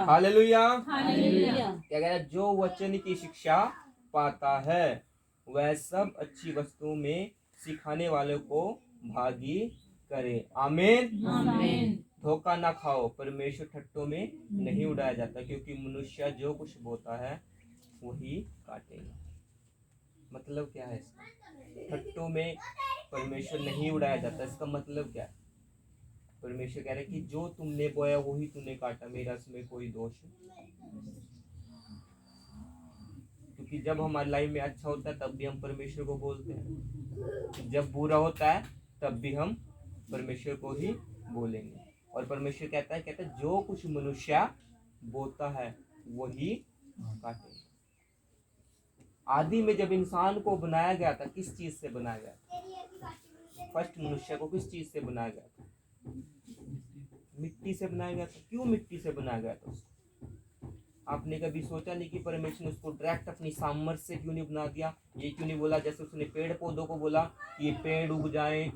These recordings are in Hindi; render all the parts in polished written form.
हालेलुया। हालेलुया। क्या कह रहा है? जो वचन की शिक्षा पाता है वह सब अच्छी वस्तुओं में सिखाने वालों को भागी करे। आमीन। आमीन। धोखा ना खाओ, परमेश्वर ठट्टों में नहीं उड़ाया जाता, क्योंकि मनुष्य जो कुछ बोता है वही काटेगा। मतलब क्या है इसका? ठट्टों में परमेश्वर नहीं उड़ाया जाता, इसका मतलब क्या है? परमेश्वर कह रहे हैं कि जो तुमने बोया वही तुमने काटा, मेरा इसमें कोई दोष नहीं। क्योंकि जब हमारी लाइफ में अच्छा होता है तब भी हम परमेश्वर को बोलते हैं, जब बुरा होता है तब भी हम परमेश्वर को ही बोलेंगे। और परमेश्वर कहता है जो कुछ मनुष्य बोता है वही काटेगा। आदि में जब इंसान को बनाया गया था, किस चीज से बनाया गया था? फर्स्ट मनुष्य को किस चीज से बनाया गया था? मिट्टी से बनाया गया था। क्यों मिट्टी से बनाया गया था उसको? आपने कभी सोचा नहीं कि परमेश्वर ने उसको डायरेक्ट अपनी सामर्थ्य से क्यों नहीं बना दिया? ये क्यों नहीं बोला जैसे उसने पेड़ पौधों को बोला कि ये पेड़ उग जाए,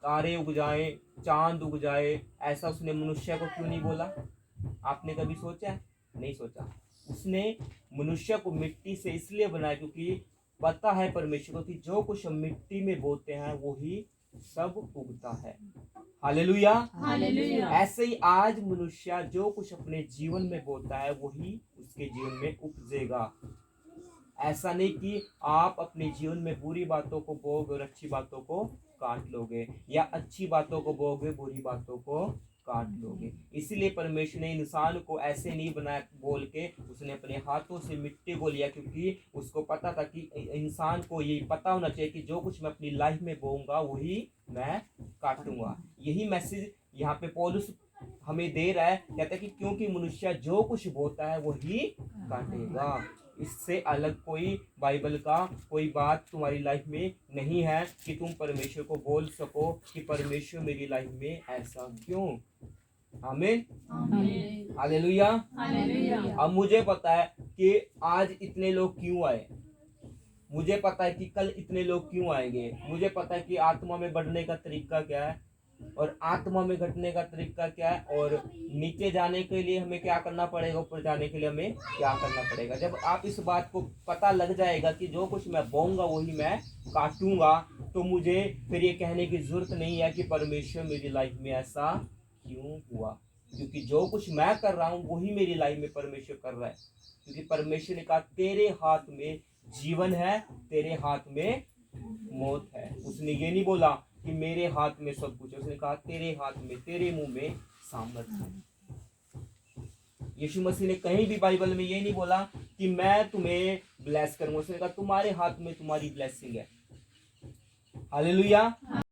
तारे उग जाए, चांद उग जाए, ऐसा उसने मनुष्य को क्यों नहीं बोला? आपने कभी सोचा? नहीं सोचा। उसने मनुष्य को मिट्टी से इसलिए बनाया क्योंकि पता है परमेश्वर को कि जो कुछ हम मिट्टी में बोते हैं वही सब उगता है। हालेलुया। हालेलुया। ऐसे ही आज मनुष्य जो कुछ अपने जीवन में बोता है वही उसके जीवन में उपजेगा। ऐसा नहीं कि आप अपने जीवन में बुरी बातों को बोओगे और अच्छी बातों को काट लोगे, या अच्छी बातों को बोओगे बुरी बातों को काट लोगे। इसीलिए परमेश्वर ने इंसान को ऐसे नहीं बनाया बोल के उसने अपने हाथों से मिट्टी को लिया, क्योंकि उसको पता था कि इंसान को ये पता होना चाहिए कि जो कुछ मैं अपनी लाइफ में बोऊंगा वही मैं काटूंगा। यही मैसेज यहाँ पे पौलुस हमें दे रहा है। कहता है कि क्योंकि मनुष्य जो कुछ बोता है वही काटेगा। इससे अलग कोई बाइबल का कोई बात तुम्हारी लाइफ में नहीं है कि तुम परमेश्वर को बोल सको कि परमेश्वर मेरी लाइफ में ऐसा क्यों। आमीन। हालेलुया। हालेलुया। अब मुझे पता है कि आज इतने लोग क्यों आए, मुझे पता है कि कल इतने लोग क्यों आएंगे, मुझे पता है कि आत्मा में बढ़ने का तरीका क्या है और आत्मा में घटने का तरीका क्या है, और नीचे जाने के लिए हमें क्या करना पड़ेगा, ऊपर जाने के लिए हमें क्या करना पड़ेगा। जब आप इस बात को पता लग जाएगा कि जो कुछ मैं बोऊंगा वही मैं काटूंगा, तो मुझे फिर ये कहने की जरूरत नहीं है कि परमेश्वर मेरी लाइफ में ऐसा क्यों हुआ, क्योंकि जो कुछ मैं कर रहा हूँ वही मेरी लाइफ में परमेश्वर कर रहा है। क्योंकि परमेश्वर ने कहा तेरे हाथ में जीवन है, तेरे हाथ में मौत है। उसने ये नहीं बोला कि मेरे हाथ में सब कुछ है, उसने कहा तेरे हाथ में, तेरे मुंह में सामर्थ्य है। यीशु मसीह ने कहीं भी बाइबल में ये नहीं बोला कि मैं तुम्हें ब्लेस करूंगा, उसने कहा तुम्हारे हाथ में तुम्हारी ब्लेसिंग है। हालेलुया।